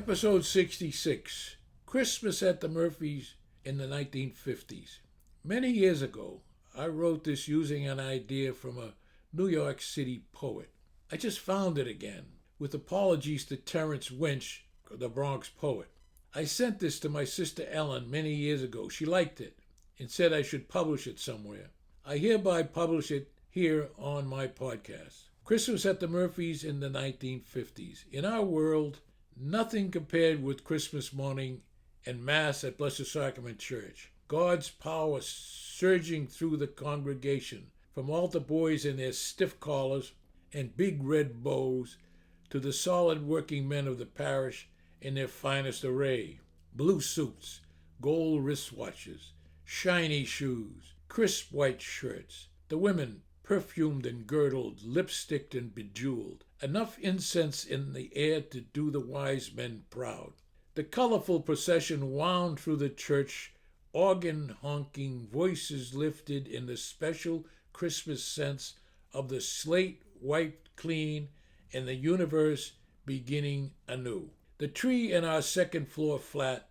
Episode 66, Christmas at the Murphys in the 1950s. Many years ago, I wrote this using an idea from a New York City poet. I just found it again, with apologies to Terence Winch, the Bronx poet. I sent this to my sister Ellen many years ago. She liked it and said I should publish it somewhere. I hereby publish it here on my podcast. Christmas at the Murphys in the 1950s. In our world, nothing compared with Christmas morning and Mass at Blessed Sacrament Church. God's power surging through the congregation, from altar boys in their stiff collars and big red bows to the solid working men of the parish in their finest array. Blue suits, gold wristwatches, shiny shoes, crisp white shirts. The women perfumed and girdled, lipsticked and bejeweled. Enough incense in the air to do the wise men proud. The colorful procession wound through the church, organ honking, voices lifted in the special Christmas sense of the slate wiped clean and the universe beginning anew. The tree in our second floor flat,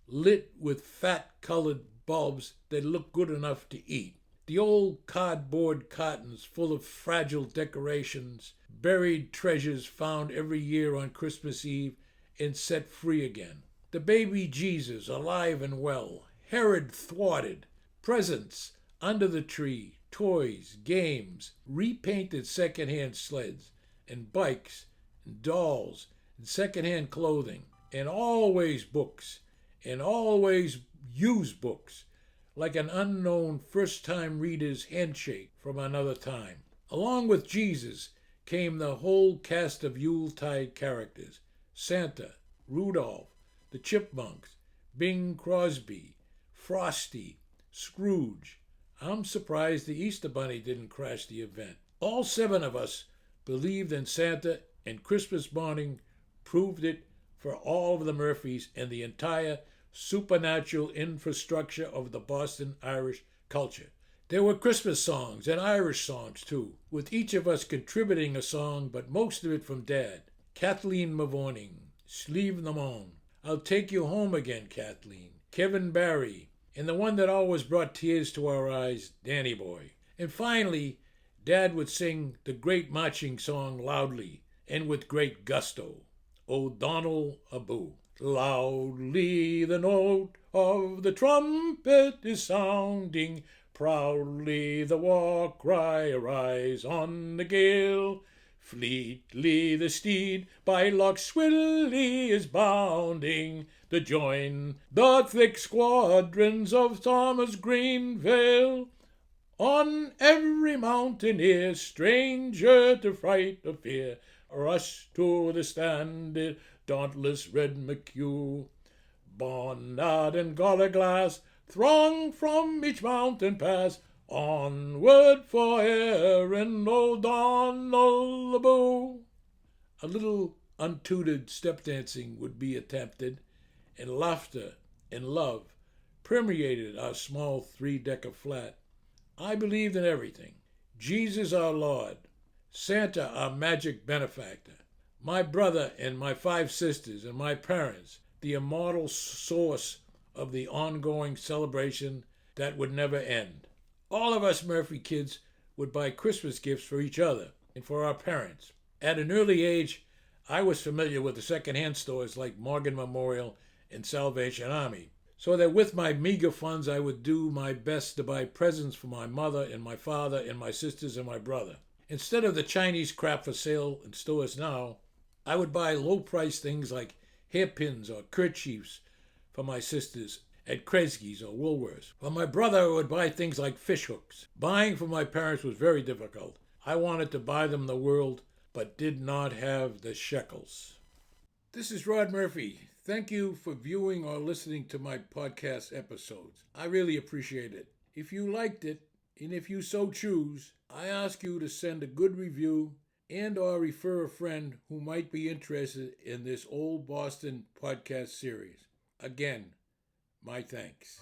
lit with fat-colored bulbs that looked good enough to eat. The old cardboard cottons full of fragile decorations, buried treasures found every year on Christmas Eve and set free again. The baby Jesus, alive and well, Herod thwarted, presents under the tree, toys, games, repainted secondhand sleds, and bikes, and dolls, and secondhand clothing, and always books, and always used books, like an unknown first-time reader's handshake from another time. Along with Jesus came the whole cast of Yuletide characters: Santa, Rudolph, the Chipmunks, Bing Crosby, Frosty, Scrooge. I'm surprised the Easter Bunny didn't crash the event. All 7 of us believed in Santa, and Christmas morning proved it for all of the Murphys and the entire supernatural infrastructure of the Boston Irish culture. There were Christmas songs and Irish songs too, with each of us contributing a song, but most of it from Dad. Kathleen Mavourning, Slieve Namon, I'll Take You Home Again, Kathleen, Kevin Barry, and the one that always brought tears to our eyes, Danny Boy. And finally, Dad would sing the great marching song loudly and with great gusto, O'Donnell Aboo. Loudly the note of the trumpet is sounding, proudly the war cry arise on the gale. Fleetly the steed by Loch Swilly is bounding, to join the thick squadrons of Thomas Greenvale. On every mountaineer, stranger to fright or fear, rush to the standard, dauntless Red McHugh. Barnard and Galaglass throng from each mountain pass, onward for Erin, O'Donnell Aboo. A little untutored step dancing would be attempted, and laughter and love permeated our small 3-decker flat. I believed in everything. Jesus our Lord, Santa our magic benefactor, my brother and my 5 sisters and my parents, the immortal source of the ongoing celebration that would never end. All of us Murphy kids would buy Christmas gifts for each other and for our parents. At an early age, I was familiar with the secondhand stores like Morgan Memorial and Salvation Army, so that with my meager funds I would do my best to buy presents for my mother and my father and my sisters and my brother. Instead of the Chinese crap for sale in stores now, I would buy low-priced things like hairpins or kerchiefs for my sisters at Kresge's or Woolworths. For my brother, I would buy things like fish hooks. Buying for my parents was very difficult. I wanted to buy them the world, but did not have the shekels. This is Rod Murphy. Thank you for viewing or listening to my podcast episodes. I really appreciate it. If you liked it, and if you so choose, I ask you to send a good review and or refer a friend who might be interested in this old Boston podcast series. Again, my thanks.